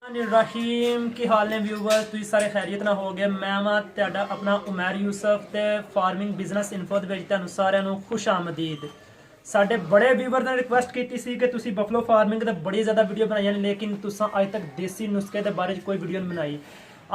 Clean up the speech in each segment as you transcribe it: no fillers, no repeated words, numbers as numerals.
रहीम की हाल ने व्यूवर्स तुम सारे खैरियत ना हो गए मैं वा ਤੁਹਾਡਾ अपना उमैर यूसुफ ਤੇ ਫਾਰਮਿੰਗ ਬਿਜ਼ਨਸ ਇਨਫੋ ਦੇ ਵਿੱਚ ਤੁਹਾਨੂੰ ਸਾਰਿਆਂ ਨੂੰ ਖੁਸ਼ ਆਮਦੀਦ। ਸਾਡੇ ਬੜੇ ਵੀਵਰ ਨੇ ਰਿਕੁਐਸਟ ਕੀਤੀ ਸੀ ਕਿ ਤੁਸੀਂ ਬਫਲੋ ਫਾਰਮਿੰਗ ਤੇ ਬੜੀ ਜ਼ਿਆਦਾ ਵੀਡੀਓ ਬਣਾਈਆਂ ਨੇ ਲੇਕਿਨ ਤੁਸੀਂ ਅੱਜ ਤੱਕ ਦੇਸੀ ਨੁਸਖੇ ਦੇ ਬਾਰੇ ਕੋਈ ਵੀਡੀਓ ਨਹੀਂ ਬਣਾਈ।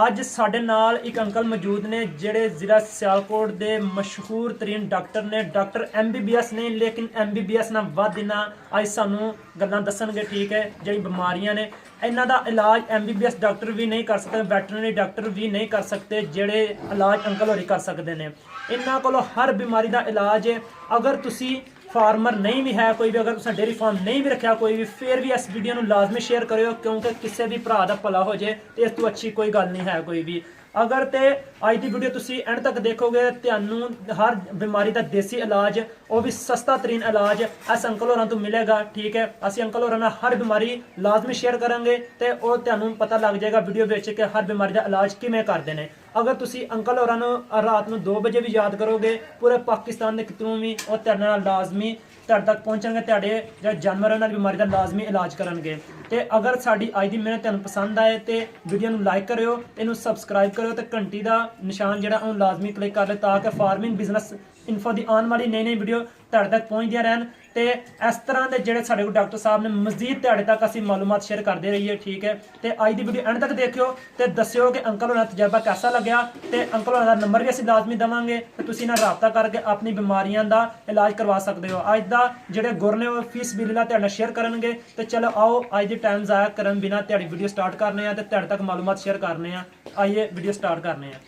ਅੱਜ ਸਾਡੇ ਨਾਲ ਇੱਕ ਅੰਕਲ ਮੌਜੂਦ ਨੇ ਜਿਹੜੇ ਜ਼ਿਲ੍ਹਾ ਸਿਆਲਕੋਟ ਦੇ ਮਸ਼ਹੂਰ ਤਰੀਨ ਡਾਕਟਰ ਨੇ। ਡਾਕਟਰ MBBS ਨੇ ਲੇਕਿਨ MBBS ਨਾਲ ਵੱਧ ਇਹਨਾਂ ਅੱਜ ਸਾਨੂੰ ਗੱਲਾਂ ਦੱਸਣਗੇ। ਠੀਕ ਹੈ, ਜਿਹੜੀ ਬਿਮਾਰੀਆਂ ਨੇ ਇਹਨਾਂ ਦਾ ਇਲਾਜ MBBS ਡਾਕਟਰ ਵੀ ਨਹੀਂ ਕਰ ਸਕਦੇ, ਵੈਟਰਨਰੀ ਡਾਕਟਰ ਵੀ ਨਹੀਂ ਕਰ ਸਕਦੇ, ਜਿਹੜੇ ਇਲਾਜ ਅੰਕਲ ਹੋਰੀ ਕਰ ਸਕਦੇ ਨੇ। ਇਹਨਾਂ ਕੋਲੋਂ ਹਰ ਬਿਮਾਰੀ ਦਾ ਇਲਾਜ ਹੈ। ਅਗਰ ਤੁਸੀਂ फार्मर नहीं भी है कोई भी, अगर तुम डेयरी फार्म नहीं भी रखा कोई भी, फिर भी इस वीडियो में लाजमी शेयर करो क्योंकि किसी भी भरा का भला हो जाए तो इस तो अच्छी कोई गल नहीं है कोई भी। अगर तो अज की वीडियो तुम एंड तक देखोगे तैनूं हर बीमारी का देसी इलाज वो भी सस्ता तरीन इलाज इस अंकल होरां तो मिलेगा। ठीक है, असीं अंकल होरां नाल हर बीमारी लाजमी शेयर करांगे तो वो तैनूं पता लग जाएगा वीडियो विच कि हर बीमारी का इलाज किवें करदे ने। अगर तुसी अंकल होरां नूं रात नूं 2 बजे भी याद करोगे पूरे पाकिस्तान के कितों भी वो तुहाडे नाल लाजमी ਤੁਹਾਡੇ तक पहुँचेंगे, ਤੁਹਾਡੇ ਜਿਹੜੇ ਜਾਨਵਰ ਉਹਨਾਂ ਦੀ ਬਿਮਾਰੀ ਦਾ ਲਾਜ਼ਮੀ ਇਲਾਜ ਕਰਨਗੇ। ਤੇ ਅਗਰ ਸਾਡੀ ਅੱਜ ਦੀ ਮਿਹਨਤ ਤੁਹਾਨੂੰ ਪਸੰਦ ਆਏ ਤੇ ਵੀਡੀਓ ਨੂੰ ਲਾਈਕ ਕਰਿਓ, ਇਹਨੂੰ ਸਬਸਕ੍ਰਾਈਬ ਕਰਿਓ ਤੇ ਘੰਟੀ ਦਾ ਨਿਸ਼ਾਨ ਜਿਹੜਾ ਉਹਨੂੰ ਲਾਜ਼ਮੀ ਕਲਿੱਕ ਕਰ ਲਿਓ ਤਾਂ ਕਿ ਫਾਰਮਿੰਗ ਬਿਜ਼ਨਸ ਇਨਫੋ ਦੀ ਆਉਣ ਵਾਲੀ ਨਈ ਵੀਡੀਓ ਤੁਹਾਡੇ ਤੱਕ ਪਹੁੰਚਦੀਆਂ ਰਹਿਣ। ਤੇ ਇਸ ਤਰ੍ਹਾਂ ਦੇ ਜਿਹੜੇ ਸਾਡੇ ਕੋਲ ਡਾਕਟਰ ਸਾਹਿਬ ਨੇ ਮਜ਼ੀਦ ਤੁਹਾਡੇ ਤੱਕ ਅਸੀਂ ਮਾਲੂਮਾਤ ਸ਼ੇਅਰ ਕਰਦੇ ਰਹੀਏ। ਠੀਕ ਹੈ, ਤੇ ਅੱਜ ਦੀ ਵੀਡੀਓ ਐਂਡ ਤੱਕ ਦੇਖਿਓ ਤੇ ਦੱਸਿਓ ਕਿ ਅੰਕਲ ਹੋਰਾਂ ਦਾ ਤਜਰਬਾ ਕਿਹਦਾ ਲੱਗਿਆ ਤੇ ਅੰਕਲ ਹੋਰਾਂ ਦਾ ਨੰਬਰ ਵੀ ਅਸੀਂ ਲਾਜ਼ਮੀ ਦੇਵਾਂਗੇ ਤੇ ਤੁਸੀਂ ਨਾਲ ਰਾਬਤਾ ਕਰਕੇ ਆਪਣੀ ਬਿਮਾਰੀਆਂ ਦਾ ਇਲਾਜ ਕਰਵਾ ਸਕਦੇ ਹੋ। ਅੱਜ ਦਾ ਜਿਹੜੇ ਗੁਰ ਨੇ ਉਹ ਫੀਸ ਬਿੱਲਾ ਤੁਹਾਡੇ ਨਾਲ ਸ਼ੇਅਰ ਕਰਨਗੇ। ਤੇ ਚਲੋ ਆਓ ਅੱਜ ਦੀ ਟਾਈਮ ਜ਼ਾਇਆ ਕਰਨ ਬਿਨਾ ਤੁਹਾਡੀ ਵੀਡੀਓ ਸਟਾਰਟ ਕਰਨੇ ਆ ਤੇ ਤੁਹਾਡੇ ਤੱਕ ਮਾਲੂਮਾਤ ਸ਼ੇਅਰ ਕਰਨੇ ਆ। ਆਈਏ ਵੀਡੀਓ ਸਟਾਰਟ ਕਰਨੇ ਆ।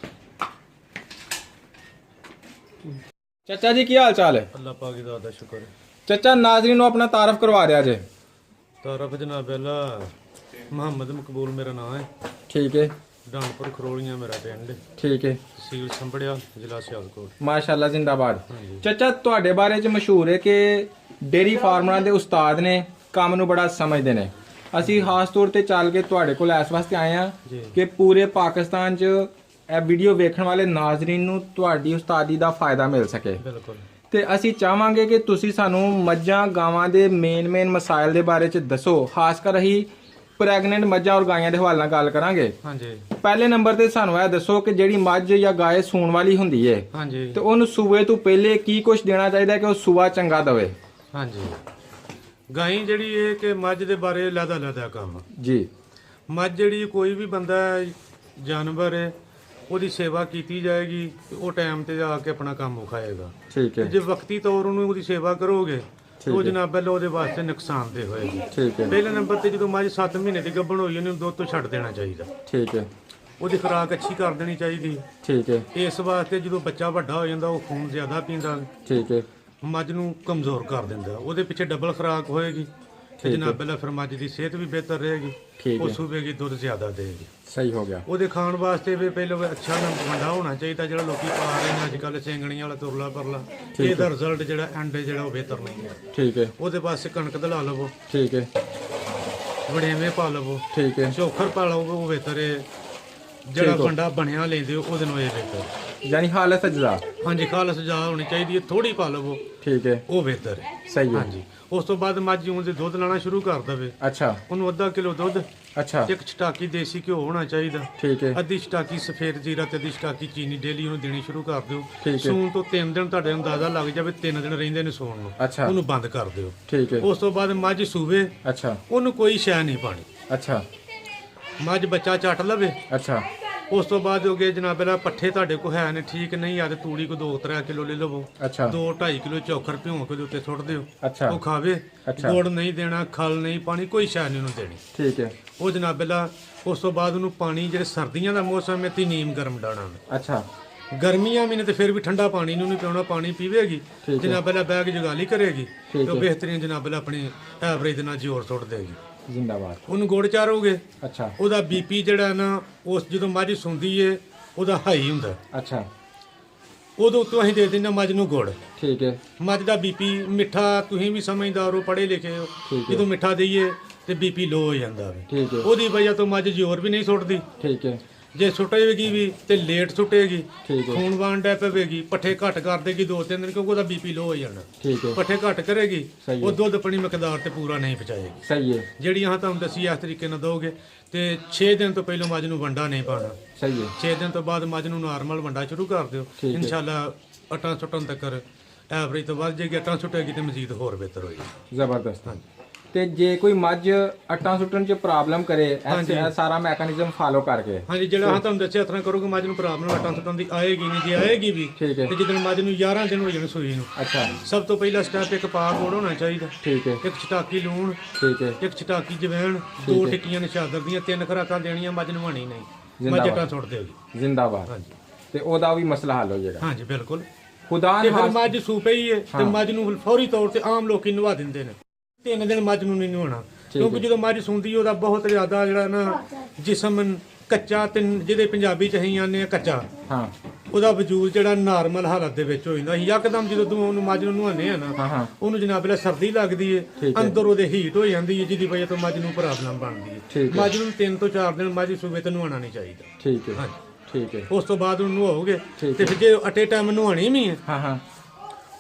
चाचा जी की हाल चाल है? अल्लाह पाक दा दा शुक्र है। चाचा नाज़रीन नूं अपना तारफ करवा रहा जे। तारफ जनाब अल्ला मोहम्मद मकबूल मेरा नाम है। ठीक है। डानपुर खरोलियां मेरा पिंड है। ठीक है। तहसील संभड़िया जिला सियालकोट। माशाअल्लाह जिंदाबाद। ਹਾਂਜੀ। चाचा तुहाडे बारे च मशहूर है कि डेयरी फार्मਰਾਂ ਦੇ ਉਸਤਾਦ ਨੇ, ਕੰਮ ਨੂੰ ਬੜਾ ਸਮਝਦੇ ਨੇ। ਅਸੀਂ ਖਾਸ ਤੌਰ ਤੇ ਚੱਲ ਕੇ ਤੁਹਾਡੇ ਕੋਲ ਇਸ ਵਾਸਤੇ ਆਏ ਆ ਜੀ। ਕਿ ਪੂਰੇ ਪਾਕਿਸਤਾਨ 'ਚ ਇਹ ਵੀਡੀਓ ਵੇਖਣ ਵਾਲੇ ਨਾਜ਼ਰੀਨ ਨੂੰ ਤੁਹਾਡੀ ਉਸਤਾਦੀ ਦਾ ਫਾਇਦਾ ਮਿਲ ਸਕੇ। बिल्कुल। ਤੇ ਅਸੀਂ ਚਾਹਾਂਗੇ ਕਿ ਤੁਸੀਂ ਸਾਨੂੰ ਮੱਝਾਂ ਗਾਵਾਂ ਦੇ ਮੇਨ ਮਸਾਇਲ ਦੇ ਬਾਰੇ 'ਚ ਦੱਸੋ। ਖਾਸ ਕਰ ਅਸੀਂ ਪ੍ਰੈਗਨੈਂਟ ਮੱਝਾਂ ਔਰ ਗਾਈਆਂ ਦੇ ਹਵਾਲੇ ਨਾਲ ਗੱਲ ਕਰਾਂਗੇ। ਹਾਂਜੀ ਪਹਿਲੇ ਨੰਬਰ ਤੇ ਸਾਨੂੰ ਇਹ ਦੱਸੋ ਕਿ ਜਿਹੜੀ ਮੱਝ ਜਾਂ ਗਾਏ ਸੂਣ ਵਾਲੀ ਹੁੰਦੀ ਹੈ ਹਾਂਜੀ ਤੇ ਉਹਨੂੰ ਸੂਏ ਤੋਂ ਪਹਿਲੇ ਕੀ ਕੁਝ ਦੇਣਾ ਚਾਹੀਦਾ ਕਿ ਉਹ ਸੂਆ ਚੰਗਾ ਦਵੇ? ਹਾਂਜੀ। ਗਾਈ ਜਿਹੜੀ ਹੈ ਕਿ ਮੱਝ ਦੇ ਬਾਰੇ ਲਦਾ ਕੰਮ ਜੀ। ਮੱਝ ਜਿਹੜੀ ਕੋਈ ਵੀ ਬੰਦਾ ਜਾਨਵਰ ਹੈ ਉਹਦੀ ਸੇਵਾ ਕੀਤੀ ਜਾਏਗੀ ਤੇ ਉਹ ਟਾਈਮ ਤੇ ਜਾ ਕੇ ਆਪਣਾ ਕੰਮ ਉਖਾਏਗਾ। ਠੀਕ ਹੈ। ਜੇ ਵਕਤੀ ਤੌਰ ਉਹਨੂੰ ਉਹਦੀ ਸੇਵਾ ਕਰੋਗੇ ਉਹ ਜਨਾਬ ਵੱਲੋਂ ਉਹਦੇ ਵਾਸਤੇ ਨੁਕਸਾਨਦੇਹ ਹੋਏਗੀ। ਠੀਕ ਹੈ। ਪਹਿਲੇ ਨੰਬਰ ਤੇ ਜਦੋਂ ਮੱਝ 7 ਮਹੀਨੇ ਦੀ ਗੱਭਣ ਹੋਈ ਉਹਨੂੰ ਦੁੱਧ ਤੋਂ ਛੱਡ ਦੇਣਾ ਚਾਹੀਦਾ। ਠੀਕ ਹੈ। ਉਹਦੀ ਖੁਰਾਕ ਅੱਛੀ ਕਰ ਦੇਣੀ ਚਾਹੀਦੀ। ਠੀਕ ਹੈ। ਇਸ ਵਾਸਤੇ ਜਦੋਂ ਬੱਚਾ ਵੱਡਾ ਹੋ ਜਾਂਦਾ ਉਹ ਖੂਨ ਜ਼ਿਆਦਾ ਪੀਂਦਾ, ਠੀਕ ਹੈ। ਮੱਝ ਨੂੰ ਕਮਜ਼ੋਰ ਕਰ ਦਿੰਦਾ। ਉਹਦੇ ਪਿੱਛੇ ਡਬਲ ਖੁਰਾਕ ਹੋਏਗੀ ਤੇ ਜਨਾਬ ਵੱਲੋਂ ਫਿਰ ਮੱਝ ਦੀ ਸਿਹਤ ਵੀ ਬਿਹਤਰ ਰਹੇਗੀ। ਠੀਕ ਉਹ ਹੈ। ਸੂਬੇਗੀ ਦੁੱਧ ਜ਼ਿਆਦਾ ਦੇਗੀ। ਸਹੀ ਹੋ ਗਿਆ। ਉਹਦੇ ਖਾਣ ਵਾਸਤੇ ਵੀ ਪਹਿਲਾਂ ਅੱਛਾ ਵੰਡਾ ਹੋਣਾ ਚਾਹੀਦਾ ਜਿਹੜਾ ਲੋਕੀ ਪਾ ਰਹੇ ਨੇ ਅੱਜ ਕੱਲ੍ਹ ਸਿੰਗਣੀਆਂ ਵਾਲਾ ਤੁਰਲਾ ਪਰਲਾ। ਇਹਦਾ ਰਿਜ਼ਲਟ ਜਿਹੜਾ ਐਂਡ ਜਿਹੜਾ ਉਹ ਬਿਹਤਰ ਨਹੀਂ ਹੈ। ਠੀਕ ਹੈ। ਉਹਦੇ ਪਾਸੇ ਕਣਕ ਦਲਾ ਲਵੋ, ਠੀਕ ਹੈ। ਵੜੇਵੇਂ ਪਾ ਲਵੋ, ਠੀਕ ਹੈ। ਚੋਖਰ ਪਾ ਲਵੋ, ਉਹ ਬਿਹਤਰ ਹੈ। ਜਿਹੜਾ ਵੰਡਾ ਬਣਿਆ ਲੈਂਦੇ ਹੋ ਉਹਦੇ ਨੂੰ ਇਹ ਬਿਹਤਰ। ਯਾਨੀ ਹਾਲਤ ਅਜਜ਼ਾ। ਹਾਂਜੀ, ਖਾਲਸ ਜਾ ਹੋਣੀ ਚਾਹੀਦੀ ਹੈ, ਥੋੜੀ ਪਾ ਲਵੋ, ਠੀਕ ਹੈ। ਉਹ ਬਿਹਤਰ ਹੈ। ਸਹੀ ਹੈ। ਹਾਂਜੀ। ਉਸ ਤੋਂ ਬਾਅਦ ਮੱਝ ਉਹਦੇ ਦੁੱਧ ਲੈਣਾ ਸ਼ੁਰੂ ਕਰ ਦਵੇ। ਅੱਛਾ। ਉਹਨੂੰ ਅੱਧਾ ਕਿਲੋ ਦੁੱਧ, ਅੱਛਾ। ਇੱਕ ਛਟਾਕੀ ਦੇਸੀ ਘਿਓ ਹੋਣਾ ਚਾਹੀਦਾ, ਠੀਕ ਹੈ। ਅੱਧੀ ਛਟਾਕੀ ਸਫੇਦ ਜੀਰਾ ਤੇ ਅੱਧੀ ਛਟਾਕੀ ਚੀਨੀ ਡੇਲੀ ਉਹਨੂੰ ਦੇਣੀ ਸ਼ੁਰੂ ਕਰ ਦਿਓ। ਠੀਕ ਹੈ। ਸੂਣ ਤੋਂ 3 ਦਿਨ ਤੁਹਾਡੇ ਅੰਦਾਜ਼ਾ ਲੱਗ ਜਾਵੇ 3 ਦਿਨ ਰਹਿੰਦੇ ਨੇ ਸੂਣ ਨੂੰ, ਅੱਛਾ। ਉਹਨੂੰ ਬੰਦ ਕਰ ਦਿਓ। ਠੀਕ ਹੈ। ਉਸ ਤੋਂ ਬਾਅਦ ਮੱਝ ਸੂਵੇ, ਅੱਛਾ। ਉਹਨੂੰ ਕੋਈ ਸ਼ੈ ਨਹੀਂ ਪਾਣੀ। ਅੱਛਾ। ਮੱਝ ਬੱਚਾ ਚੱਟ ਲਵੇ। ਅੱਛਾ। ਉਸ ਤੋਂ ਬਾਅਦ ਹੋ ਗਏ ਜਨਾਬ ਇਹਦਾ ਪੱਠੇ ਤੁਹਾਡੇ ਕੋਲ ਹੈ ਨੇ, ਠੀਕ ਨਹੀਂ ਆ ਤੇ ਤੂੜੀ ਕੋ 2-3 ਕਿਲੋ ਲੈ ਲਵੋ। ਅੱਛਾ। 2-2.5 ਕਿਲੋ ਚੋਖਰ ਭਿਉਂ ਕੇ ਉਹਦੇ ਉੱਤੇ ਸੁੱਟ ਦਿਓ। ਅੱਛਾ। ਉਹ ਖਾਵੇ। ਅੱਛਾ। ਗੁੜ ਨਹੀਂ ਦੇਣਾ, ਖਲ ਨਹੀਂ ਪਾਣੀ, ਕੋਈ ਸ਼ੈ ਨਹੀਂ ਉਹਨੂੰ ਦੇਣੀ। ਠੀਕ ਹੈ। ਉਹ ਜਨਾਬ ਇਹਦਾ ਉਸ ਤੋਂ ਬਾਅਦ ਉਹਨੂੰ ਪਾਣੀ, ਜਿਹੜੇ ਸਰਦੀਆਂ ਦਾ ਮੌਸਮ ਹੈ ਤੇ ਨੀਮ ਗਰਮ ਡਾਣਾ। ਅੱਛਾ। ਗਰਮੀਆਂ ਮਹੀਨੇ ਤੇ ਫਿਰ ਵੀ ਠੰਡਾ ਪਾਣੀ ਨੂੰ ਨਹੀਂ ਪਿਉਣਾ, ਪਾਣੀ ਪੀਵੇਗੀ ਜਨਾਬ ਪਹਿਲਾਂ ਬੈਗ ਜਗਾਲੀ ਕਰੇਗੀ ਤੇ ਉਹ ਬਿਹਤਰੀਨ ਜਨਾਬ ਪਹਿਲਾਂ ਆਪਣੀ ਐਵਰੇਜ ਦੇ ਨਾਲ ਜ਼ੋਰ ਸੁੱਟ ਦੇਗੀ। ਜ਼ਿੰਦਾਬਾਦ। ਉਹਨੂੰ ਗੁੜ ਚਾਰੋਗੇ। ਅੱਛਾ। ਉਹਦਾ BP ਜਿਹੜਾ ਨਾ ਉਸ ਜਦੋਂ ਮੱਝ ਸੁੰਦੀ ਏ ਉਹਦਾ ਹਾਈ ਹੁੰਦਾ। ਅੱਛਾ। ਉਦੋਂ ਤੋਂ ਅਸੀਂ ਦੇ ਦਿੰਦੇ ਮੱਝ ਨੂੰ ਗੁੜ। ਠੀਕ ਹੈ। ਮੱਝ ਦਾ BP ਮਿੱਠਾ, ਤੁਸੀਂ ਵੀ ਸਮਝਦਾਰ ਹੋ, ਪੜ੍ਹੇ ਲਿਖੇ ਹੋ, ਠੀਕ ਹੈ। ਜਦੋਂ ਮਿੱਠਾ ਦਈਏ ਤੇ BP ਲੋ ਹੋ ਜਾਂਦਾ ਵੇ। ਠੀਕ ਹੈ। ਉਹਦੀ ਵਜ੍ਹਾ ਤੋਂ ਮੱਝ ਜ਼ੋਰ ਵੀ ਨਹੀਂ ਸੁੱਟਦੀ। ਠੀਕ ਹੈ। ਜੇ ਸੁੱਟੇਗੀ ਵੀ ਤੇ ਲੇਟ ਸੁੱਟੇਗੀ, ਠੀਕ ਹੈ ਖੂਨ ਵਾਣ ਡੈ ਪਵੇਗੀ, ਪੱਠੇ ਘੱਟ ਕਰ ਦੇਗੀ 2-3 ਦਿਨ, ਕਿਉਂਕਿ ਉਹਦਾ ਬੀਪੀ ਲੋ ਹੋ ਜਾਣਾ। ਠੀਕ ਹੈ ਪੱਠੇ ਘੱਟ ਕਰੇਗੀ, ਸਹੀ ਹੈ। ਉਹ ਦੁੱਧ ਆਪਣੀ ਮਿਕਦਾਰ ਤੇ ਪੂਰਾ ਨਹੀਂ ਪਹੁੰਚਾਏਗੀ। ਸਹੀ ਹੈ ਜਿਹੜੀ ਆਹ ਤੁਹਾਨੂੰ ਦੱਸੀ ਇਸ ਤਰੀਕੇ ਨਾਲ ਦੋਗੇ ਤੇ 6 ਦਿਨ ਤੋਂ ਪਹਿਲਾਂ ਮੱਝ ਨੂੰ ਵੰਡਾ ਨਹੀਂ ਪਾਣਾ। ਸਹੀ ਹੈ 6 ਦਿਨ ਤੋਂ ਬਾਅਦ ਮੱਝ ਨੂੰ ਨਾਰਮਲ ਵੰਡਾ ਸ਼ੁਰੂ ਕਰ ਦਿਓ, ਠੀਕ ਹੈ। ਇਨਸ਼ਾਅੱਲਾ ਅਟਾਂ ਸੁੱਟਣ ਤੱਕ ਐਵਰੇਜ ਤੋਂ ਵੱਧ ਜਾਏਗੀ। ਅਟਾਂ ਸੁੱਟੇਗੀ ਤੇ ਮਜ਼ੀਦ ਹੋਰ ਬਿਹਤਰ ਹੋਏਗੀ। ਜ਼ਬਰਦਸਤ। ਤੇ ਜੇ ਕੋਈ ਮੱਝ ਅੱਟਾਂ ਸੁੱਟਣ 'ਚ ਪ੍ਰੋਬਲਮ ਕਰੇ ਇਹ ਸਾਰਾ ਮੈਕੈਨਿਜ਼ਮ ਫਾਲੋ ਕਰਕੇ, ਹਾਂਜੀ ਜਿਹੜਾ ਹਾਂ ਤੁਹਾਨੂੰ ਦੱਸਿਆ ਇਸ ਤਰ੍ਹਾਂ ਕਰੋਗੇ ਮੱਝ ਨੂੰ ਪ੍ਰੋਬਲਮ ਅਟਾਂ ਸੁੱਟਣ ਦੀ ਆਏਗੀ ਨਹੀਂ। ਜੇ ਆਏਗੀ ਵੀ ਠੀਕ ਹੈ ਤੇ ਜਦੋਂ ਮੱਝ ਨੂੰ 11 ਦਿਨ ਹੋ ਜਾਣ ਸੂਈ ਨੂੰ, ਅੱਛਾ ਸਭ ਤੋਂ ਪਹਿਲਾ ਸਟੈਪ ਇੱਕ ਪਾ ਗੋੜ ਹੋਣਾ ਚਾਹੀਦਾ, ਠੀਕ ਹੈ ਇੱਕ ਚਟਾਕੀ ਲੂਣ, ਠੀਕ ਹੈ ਇੱਕ ਚਟਾਕੀ ਜਵੈਣ, 2 ਟਿੱਕੀਆਂ ਨਿਸ਼ਾਦਰ ਦੀਆਂ, 3 ਖੁਰਾਕਾਂ ਦੇਣੀਆਂ। ਮੱਝ ਨਵਾਣੀ ਨਹੀਂ, ਮੱਝ ਅਟਾਂ ਸੁੱਟ ਦੇਗੀ। ਜ਼ਿੰਦਾਬਾਦ। ਹਾਂਜੀ ਤੇ ਉਹਦਾ ਵੀ ਮਸਲਾ ਹੱਲ ਹੋ ਜਾਏਗਾ। ਹਾਂਜੀ ਬਿਲਕੁਲ। ਖੁਦਾ ਤੇ ਨੇ ਫਿਰ ਮੱਝ ਸੂ ਪਈ ਹੈ ਤੇ ਮੱਝ ਨੂੰ ਫੌਰੀ ਤੌਰ ਤੇ ਆਮ ਲੋਕੀ ਨਵਾ ਦਿੰਦੇ ਨੇ। 3 ਦਿਨ ਮੱਝ ਨੂੰ ਨਹੀਂ ਨਵਾਉਣਾ, ਕਿਉਂਕਿ ਜਦੋਂ ਮੱਝ ਸੂੰਦੀ ਉਹਦਾ ਬਹੁਤ ਜ਼ਿਆਦਾ ਜਿਹੜਾ ਨਾ ਜਿਸਮ ਕੱਚਾ, ਤੇ ਜਿਹਦੇ ਪੰਜਾਬੀ ਚ ਅਸੀਂ ਆਨੇ ਆ ਕੱਚਾ, ਹਾਂ ਉਹਦਾ ਵਜੂਦ ਜਿਹੜਾ ਨਾਰਮਲ ਹਾਲਤ ਦੇ ਵਿੱਚ ਹੋ ਜਾਂਦਾ। ਯਕਦਮ ਜਦੋਂ ਤੂੰ ਉਹਨੂੰ ਮੱਝ ਨੂੰ ਨਵਾਉਂਦੇ ਆ ਨਾ, ਹਾਂ ਉਹਨੂੰ ਜਨਾਬ ਲੈ ਸਰਦੀ ਲੱਗਦੀ ਹੈ, ਠੀਕ ਹੈ। ਅੰਦਰ ਉਹਦੇ ਹੀਟ ਹੋ ਜਾਂਦੀ ਹੈ, ਜਿਹਦੀ ਵਜ੍ਹਾ ਤੋਂ ਮੱਝ ਨੂੰ ਪ੍ਰੋਬਲਮ ਬਣਦੀ ਠੀਕ ਹੈ। ਹੈ। ਮੱਝ ਨੂੰ 3 ਤੋਂ 4 ਦਿਨ ਮੱਝ ਸੂਬੇ ਤੇ ਨਵਾਉਣਾ ਨਹੀਂ ਚਾਹੀਦਾ। ਠੀਕ ਹੈ ਹਾਂਜੀ। ਠੀਕ ਹੈ ਉਸ ਤੋਂ ਬਾਅਦ ਉਹਨੂੰ ਨਵਾਓਗੇ ਠੀਕ ਤੇ ਫਿਰ ਜੇ ਅਟੇ ਟਾਈਮ ਨਵਾਉਣੀ ਵੀ ਹੈ, ਹਾਂ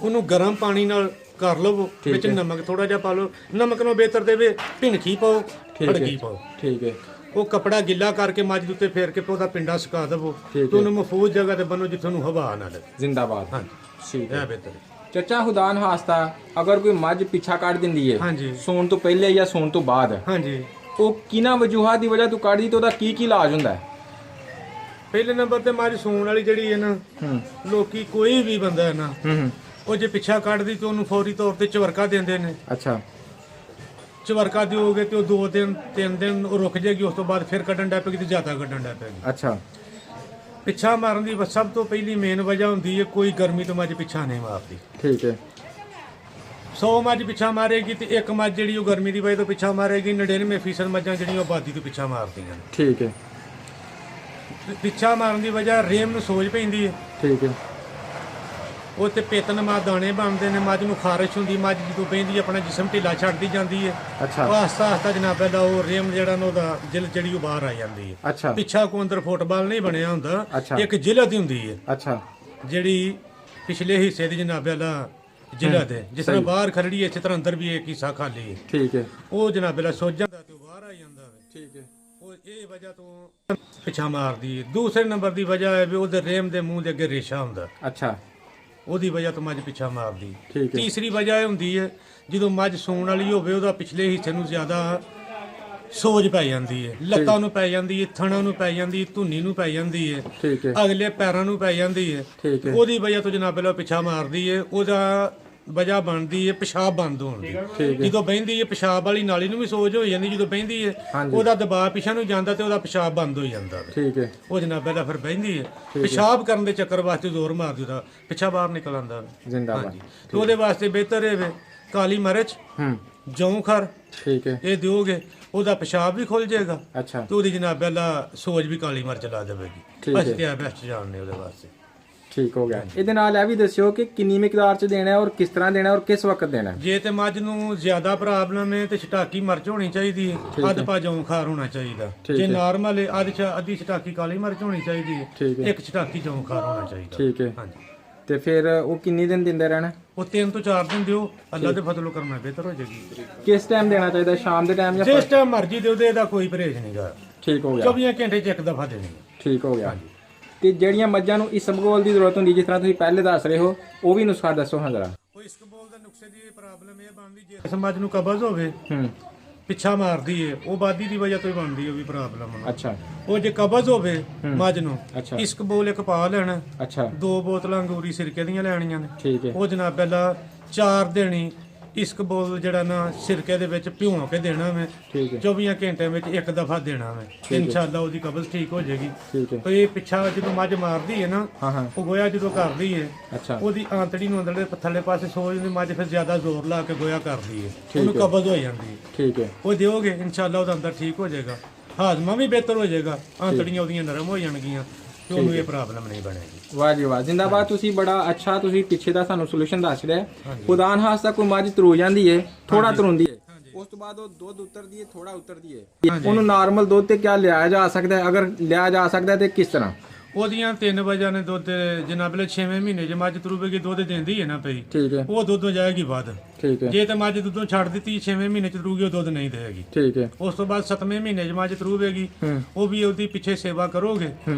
ਉਹਨੂੰ ਗਰਮ ਪਾਣੀ ਨਾਲ ਕਰ ਲਵੋ, ਵਿੱਚ ਨਮਕ ਥੋੜਾ ਜਿਹਾ ਪਾ ਲਓ। ਨਮਕ ਨੂੰ ਬਿਹਤਰ ਦੇਵੇ ਭਿਣਕੀ ਪਾਓ, ਅੜਗੀ ਪਾਓ। ਠੀਕ ਹੈ ਉਹ ਕਪੜਾ ਗਿੱਲਾ ਕਰਕੇ ਮੱਝ ਦੇ ਉੱਤੇ ਫੇਰ ਕੇ ਉਹਦਾ ਪਿੰਡਾ ਸੁਕਾ ਦੇਵੋ ਠੀਕ ਤੇ ਉਹਨੂੰ ਮਹਫੂਜ਼ ਜਗ੍ਹਾ ਤੇ ਬੰਨੋ ਜਿੱਥੇ ਉਹਨੂੰ ਹਵਾ ਨਾ ਲੱਗੇ। ਜ਼ਿੰਦਾਬਾਦ। ਹਾਂਜੀ ਠੀਕ ਇਹ ਹੈ ਬਿਹਤਰ ਹੈ। ਚਾਚਾ ਖੁਦਾ ਨੇ ਹਾਸਤਾ ਅਗਰ ਕੋਈ ਮੱਝ ਪਿੱਛਾ ਕੱਢ ਦਿੰਦੀ ਹੈ ਹਾਂਜੀ ਸੌਣ ਤੋਂ ਪਹਿਲੇ ਜਾਂ ਸੌਣ ਤੋਂ ਬਾਅਦ, ਹਾਂਜੀ। ਉਹ ਕਿਹਨਾਂ ਵਜੂਹਾਂ ਦੀ ਵਜ੍ਹਾ ਤੋਂ ਕੱਢਦੀ ਤੇ ਉਹਦਾ ਕੀ ਇਲਾਜ ਹੁੰਦਾ ਹੈ? ਪਹਿਲੇ ਨੰਬਰ ਤੇ ਮੱਝ ਸੂਣ ਵਾਲੀ ਜਿਹੜੀ ਹੈ ਨਾ, ਲੋਕੀ ਕੋਈ ਵੀ ਬੰਦਾ ਹੈ ਨਾ, ਉਹ ਜੇ ਪਿੱਛਾ ਕੱਢਦੀ ਤੇ ਉਹਨੂੰ ਫੌਰੀ ਤੌਰ ਤੇ ਚਵਰਕਾ ਦਿੰਦੇ ਨੇ। ਅੱਛਾ ਚਵਰਕਾ ਦਿਓਗੇ ਤੇ ਉਹ 2 ਦਿਨ 3 ਦਿਨ ਉਹ ਰੁਕ ਜਾਏਗੀ, ਉਸ ਤੋਂ ਬਾਅਦ ਫਿਰ ਕੱਢਣ ਡੈ ਪਏਗੀ ਤੇ ਜ਼ਿਆਦਾ ਕੱਢਣ ਡੈ ਪਏਗੀ। ਅੱਛਾ ਪਿੱਛਾ ਮਾਰਨ ਦੀ ਸਭ ਤੋਂ ਪਹਿਲੀ ਮੇਨ ਵਜ੍ਹਾ ਹੁੰਦੀ ਹੈ ਕੋਈ ਗਰਮੀ ਤੋਂ ਮੱਝ ਪਿੱਛਾ ਨਹੀਂ ਮਾਰਦੀ। ਠੀਕ ਹੈ 100 ਮੱਝ ਪਿੱਛਾ ਮਾਰੇਗੀ ਤੇ ਇੱਕ ਮੱਝ ਜਿਹੜੀ ਉਹ ਗਰਮੀ ਦੀ ਵਜ੍ਹਾ ਤੋਂ ਪਿੱਛਾ ਮਾਰੇਗੀ। 99% ਮੱਝਾਂ ਜਿਹੜੀਆਂ ਉਹ ਆਬਾਦੀ ਤੋਂ ਪਿੱਛਾ ਮਾਰਦੀਆਂ ਨੇ। ਠੀਕ ਹੈ ਪਿੱਛਾ ਮਾਰਨ ਦੀ ਵਜ੍ਹਾ ਰੇਮ ਨੂੰ ਸੋਜ ਪੈਂਦੀ ਹੈ, ਠੀਕ ਹੈ ਉਹ ਤੇ ਪੇਤਨਮਾ ਦਾਣੇ ਬਣਦੇ ਨੇ। ਮੱਝ ਨੂੰ ਖਾਰਿਸ਼ ਹੁੰਦੀ, ਮੱਝ ਜਦੋਂ ਬਹਿੰਦੀ ਆਪਣਾ ਜਿਸਮ ਢਿੱਲਾ ਛੱਡਦੀ ਜਾਂਦੀ ਹੈ। ਅੱਛਾ ਉਹ ਆਸਤਾ ਆਸਤਾ ਜਨਾਬ ਪਹਿਲਾਂ ਉਹ ਰੇਮ ਜਿਹੜਾ ਨਾ ਉਹਦਾ ਜਿਲਦ ਜਿਹੜੀ ਉਹ ਬਾਹਰ ਆ ਜਾਂਦੀ ਹੈ। ਅੱਛਾ ਪਿੱਛਾ ਕੋ ਅੰਦਰ ਫੁੱਟਬਾਲ ਨਹੀਂ ਬਣਿਆ ਹੁੰਦਾ, ਅੱਛਾ। ਇੱਕ ਜਿਲਦ ਹੀ ਹੁੰਦੀ ਹੈ ਅੱਛਾ ਜਿਹੜੀ ਪਿਛਲੇ ਹਿੱਸੇ ਦੀ ਜਨਾਬ ਪਹਿਲਾਂ ਜਿਲਦ ਹੈ। ਜਿਸ ਤਰ੍ਹਾਂ ਬਾਹਰ ਖਰੜੀ ਹੈ, ਇਸੇ ਤਰ੍ਹਾਂ ਅੰਦਰ ਵੀ ਇੱਕ ਹਿੱਸਾ ਖਾਲੀ ਹੈ। ਠੀਕ ਹੈ ਉਹ ਜਨਾਬ ਪਹਿਲਾਂ ਸੁੱਜ ਜਾਂਦਾ ਤੇ ਉਹ ਬਾਹਰ ਆ ਜਾਂਦਾ ਹੈ। ਠੀਕ ਹੈ ਉਹ ਇਹ ਵਜ੍ਹਾ ਤੋਂ ਪਿੱਛਾ ਮਾਰਦੀ ਹੈ। ਦੂਸਰੇ ਨੰਬਰ ਦੀ ਵਜ੍ਹਾ ਹੈ ਵੀ ਉਹਦੇ ਰੇਮ ਦੇ ਮੂੰਹ ਦੇ ਅੱਗੇ ਰੇਸ਼ਾ ਹੁੰਦਾ, ਅੱਛਾ ਉਹਦੀ ਵਜ੍ਹਾ ਤੋਂ ਮੱਝ ਪਿੱਛਾ ਮਾਰਦੀ। ਠੀਕ ਹੈ ਤੀਸਰੀ ਵਜ੍ਹਾ ਇਹ ਹੁੰਦੀ ਹੈ ਜਦੋਂ ਮੱਝ ਸੂਣ ਵਾਲੀ ਹੋਵੇ, ਉਹਦਾ ਪਿਛਲੇ ਹਿੱਸੇ ਨੂੰ ਜ਼ਿਆਦਾ ਸੋਜ ਪੈ ਜਾਂਦੀ ਹੈ, ਲੱਤਾਂ ਨੂੰ ਪੈ ਜਾਂਦੀ ਹੈ, ਥਣਾਂ ਨੂੰ ਪੈ ਜਾਂਦੀ ਹੈ, ਧੁੰਨੀ ਨੂੰ ਪੈ ਜਾਂਦੀ ਹੈ, ਠੀਕ ਹੈ ਅਗਲੇ ਪੈਰਾਂ ਨੂੰ ਪੈ ਜਾਂਦੀ ਹੈ। ਠੀਕ ਹੈ ਉਹਦੀ ਵਜ੍ਹਾ ਤੋਂ ਜਨਾਬ ਪਹਿਲਾਂ ਪਿੱਛਾ ਮਾਰਦੀ ਹੈ। ਉਹਦਾ ਵਜ੍ਹਾ ਬਣਦੀ ਹੈ ਪਿਸ਼ਾਬ ਬੰਦ ਹੋਣ ਦੀ। ਠੀਕ ਹੈ ਜਦੋਂ ਬਹਿੰਦੀ ਹੈ ਪਿਸ਼ਾਬ ਵਾਲੀ ਨਾਲੀ ਨੂੰ ਵੀ ਸੋਜ ਹੋ ਜਾਂਦੀ। ਜਦੋਂ ਬਹਿੰਦੀ ਹੈ ਹਾਂਜੀ। ਉਹਦਾ ਦਬਾਅ ਪਿਛਾ ਨੂੰ ਜਾਂਦਾ ਤੇ ਉਹਦਾ ਪਿਸ਼ਾਬ ਬੰਦ ਹੋ ਜਾਂਦਾ ਵਾ। ਠੀਕ ਹੈ ਉਹ ਜਨਾਬ ਪਹਿਲਾਂ ਫਿਰ ਬਹਿੰਦੀ ਹੈ, ਪਿਸ਼ਾਬ ਕਰਨ ਦੇ ਚੱਕਰ ਵਾਸਤੇ ਜ਼ੋਰ ਮਾਰਦੀ, ਉਹਦਾ ਪਿੱਛਾ ਬਾਹਰ ਨਿਕਲ ਆਉਂਦਾ। ਜ਼ਿੰਦਾਬਾਦ। ਤੇ ਉਹਦੇ ਵਾਸਤੇ ਬਿਹਤਰ ਹੈ ਵੇ ਕਾਲੀ ਮਿਰਚ, ਜੌਂ ਖਰ ਠੀਕ ਹੈ ਇਹ ਦਿਓਗੇ, ਉਹਦਾ ਪਿਸ਼ਾਬ ਵੀ ਖੁੱਲ ਜਾਏਗਾ ਅੱਛਾ ਤੇ ਉਹਦੀ ਜਨਾਬ ਪਹਿਲਾਂ ਸੋਜ ਵੀ ਕਾਲੀ ਮਿਰਚ ਲਾ ਦੇਵੇਗੀ। ਠੀਕ ਹੈ। ਅਸੀਂ ਤੇ ਬੈਸਟ ਜਾਣਦੇ ਉਹਦੇ ਵਾਸਤੇ। ਠੀਕ ਹੋ ਗਿਆ। ਇਹਦੇ ਨਾਲ ਇਹ ਵੀ ਦੱਸਿਓ ਕਿ ਕਿੰਨੀ ਮਿਕਦਾਰ ਚ ਦੇਣਾ ਹੈ ਔਰ ਕਿਸ ਤਰ੍ਹਾਂ ਦੇਣਾ ਹੈ ਔਰ ਕਿਸ ਵਕਤ ਦੇਣਾ ਹੈ? ਜੇ ਤੇ ਮੱਝ ਨੂੰ ਜ਼ਿਆਦਾ ਪ੍ਰੋਬਲਮ ਹੈ ਤੇ ਛਟਾਕੀ ਮਿਰਚ ਹੋਣੀ ਚਾਹੀਦੀ ਹੈ, ਅੱਧ ਪਾ ਜੌਂ ਖਾਰ ਹੋਣਾ ਚਾਹੀਦਾ। ਜੇ ਨਾਰਮਲ ਹੈ ਅੱਧੀ ਛਟਾਕੀ ਕਾਲੀ ਮਿਰਚ ਹੋਣੀ ਚਾਹੀਦੀ ਠੀਕ ਹੈ, ਹੈ। ਇੱਕ ਛਟਾਕੀ ਜੌਂ ਖਾਰ ਹੋਣਾ ਚਾਹੀਦਾ। ਠੀਕ ਹੈ ਹਾਂਜੀ। ਤੇ ਫਿਰ ਉਹ ਕਿੰਨੀ ਦਿਨ ਦਿੰਦੇ ਰਹਿਣਾ? ਉਹ 3 ਤੋਂ 4 ਦਿਨ ਦਿਓ, ਅੱਲਾ ਦੇ ਫਜ਼ਲੋਂ ਕਰਨਾ ਬਿਹਤਰ ਹੋ ਜਾਏਗੀ। ਕਿਸ ਟਾਈਮ ਦੇਣਾ ਚਾਹੀਦਾ? ਸ਼ਾਮ ਦੇ ਟਾਈਮ ਜਾਂ ਜਿਸ ਟਾਈਮ ਮਰਜ਼ੀ ਦਿਓ, ਤੇ ਇਹਦਾ ਕੋਈ ਪਰਹੇਜ਼ ਨਹੀਂਗਾ। ਠੀਕ ਹੋ ਗਿਆ। 24 ਘੰਟੇ 'ਚ ਇੱਕ ਦਫਾ ਦੇਣੀ ਹੈ। ਠੀਕ ਹੋ ਗਿਆ। ਤੇ ਜਿਹੜੀਆਂ ਮੱਝਾਂ ਨੂੰ ਇਸਬਗੋਲ ਦੀ ਜ਼ਰੂਰਤ ਹੁੰਦੀ, ਜਿਸ ਤਰ੍ਹਾਂ ਤੁਸੀਂ ਪਹਿਲੇ ਦੱਸ ਰਹੇ ਹੋ, ਉਹ ਵੀ ਨੁਸਖਾ ਦੱਸੋ ਹਾਂ ਜ਼ਰਾ। ਉਹ ਇਸਕਬੋਲ ਦਾ ਨੁਕਸੇ ਦੀ ਪ੍ਰੋਬਲਮ ਇਹ ਬਣਦੀ ਜੇ ਇਸ ਮੱਝ ਨੂੰ ਕਬਜ਼ ਹੋਵੇ, ਹੂੰ ਪਿੱਛਾ ਮਾਰਦੀ ਏ, ਉਹ ਬਾਦੀ ਦੀ ਵਜ੍ਹਾ ਤੋਂ ਹੀ ਬਣਦੀ, ਉਹ ਵੀ ਪ੍ਰੋਬਲਮ। ਅੱਛਾ ਉਹ ਜੇ ਕਬਜ਼ ਹੋਵੇ ਮੱਝ ਨੂੰ, ਅੱਛਾ ਇਸਕਬੋਲ ਇੱਕ ਪਾ ਲੈਣਾ, ਅੱਛਾ 2 ਬੋਤਲਾਂ ਅੰਗੂਰੀ ਸਿਰਕੇ ਦੀਆਂ ਲੈਣੀਆਂ ਨੇ। ਠੀਕ ਹੈ ਉਹ ਜਨਾਬ ਪਹਿਲਾਂ 4 ਦਿਨ ਇਸਕਬੋਲ ਜਿਹੜਾ ਨਾ ਸਿਰਕੇ ਦੇ ਵਿੱਚ ਭਿਉਂ ਕੇ ਦੇਣਾ ਮੈਂ। ਠੀਕ ਹੈ 24 ਘੰਟਿਆਂ ਵਿੱਚ ਇੱਕ ਦਫਾ ਦੇਣਾ ਮੈਂ। ਇਨਸ਼ਾਅੱਲਾ ਉਹਦੀ ਕਬਜ਼ ਠੀਕ ਹੋ ਜਾਏਗੀ। ਠੀਕ ਹੈ ਤੇ ਇਹ ਪਿੱਛਾ ਜਦੋਂ ਮੱਝ ਮਾਰਦੀ ਹੈ ਨਾ, ਹਾਂ ਹਾਂ ਉਹ ਗੋਇਆ ਜਦੋਂ ਕਰਦੀ ਹੈ, ਅੱਛਾ ਉਹਦੀ ਆਂਤੜੀ ਨੂੰ ਅੰਦਰਲੇ ਥੱਲੇ ਪਾਸੇ ਸੋਜ ਦੀ ਮੱਝ ਫਿਰ ਜ਼ਿਆਦਾ ਜ਼ੋਰ ਲਾ ਕੇ ਗੋਇਆ ਕਰਦੀ ਹੈ, ਠੀਕ ਉਹਨੂੰ ਹੈ। ਕਬਜ਼ ਹੋ ਜਾਂਦੀ ਹੈ। ਠੀਕ ਹੈ ਉਹ ਦਿਓਗੇ ਇਨਸ਼ਾਅੱਲਾ ਉਹਦਾ ਅੰਦਰ ਠੀਕ ਹੋ ਜਾਏਗਾ, ਹਾਜ਼ਮਾ ਵੀ ਬਿਹਤਰ ਹੋ ਜਾਏਗਾ, ਆਂਤੜੀਆਂ ਉਹਦੀਆਂ ਨਰਮ ਹੋ ਜਾਣਗੀਆਂ ਤੇ ਉਹਨੂੰ ਇਹ ਪ੍ਰੋਬਲਮ ਨਹੀਂ ਬਣੇਗੀ। ਵਾਹ ਜੀ ਵਾਹ, ਜਿੰਦਾਬਾਦ। ਤੁਸੀਂ ਬੜਾ ਅੱਛਾ ਤੁਸੀਂ ਪਿੱਛੇ ਦਾ ਸਾਨੂੰ ਸੋਲੂਸ਼ਨ ਦੱਸ ਰਹੇ। ਖੁਦਾਨ ਹਾਸਤਾ ਕੋਈ ਮੱਝ ਤਰੂ ਜਾਂਦੀ ਏ, ਥੋੜਾ ਤਰੁੰਦੀ ਏ, ਉਸ ਤੋਂ ਬਾਅਦ ਉਹ ਦੁੱਧ ਉਤਰਦੀ ਹੈ, ਥੋੜਾ ਉਤਰਦੀ ਹੈ, ਉਹਨੂੰ ਨਾਰਮਲ ਦੁੱਧ ਤੇ ਕਿਆ ਲਿਆ ਜਾ ਸਕਦਾ ਹੈ? ਅਗਰ ਲਿਆ ਜਾ ਸਕਦਾ ਹੈ ਤੇ ਕਿਸ ਤਰ੍ਹਾਂ? ਉਹਦੀਆਂ 3 ਵਜੇ ਨੇ ਦੁੱਧ ਜਨਾਬ ਲੈ 6ਵੇਂ ਮਹੀਨੇ ਚ ਮੱਝ ਤਰੂਵੇਗੀ ਦੁੱਧ ਦਿੰਦੀ ਹੈ ਨਾ ਪਈ, ਠੀਕ ਹੈ, ਉਹ ਦੁੱਧ ਹੋ ਜਾਏਗੀ ਵੱਧ। ਠੀਕ ਹੈ, ਜੇ ਤੇ ਮੱਝ ਦੁੱਧੋਂ ਛੱਡ ਦਿੱਤੀ 6ਵੇਂ ਮਹੀਨੇ ਚ ਤਰੂਗੀ ਉਹ ਦੁੱਧ ਨਹੀਂ ਦੇਗੀ। ਠੀਕ ਹੈ, ਉਸ ਤੋਂ ਬਾਅਦ 7ਵੇਂ ਮਹੀਨੇ ਚ ਮੱਝ ਤਰੂਵੇਗੀ, ਉਹ ਵੀ ਉਹਦੀ ਪਿੱਛੇ ਸੇਵਾ ਕਰੋਗੇ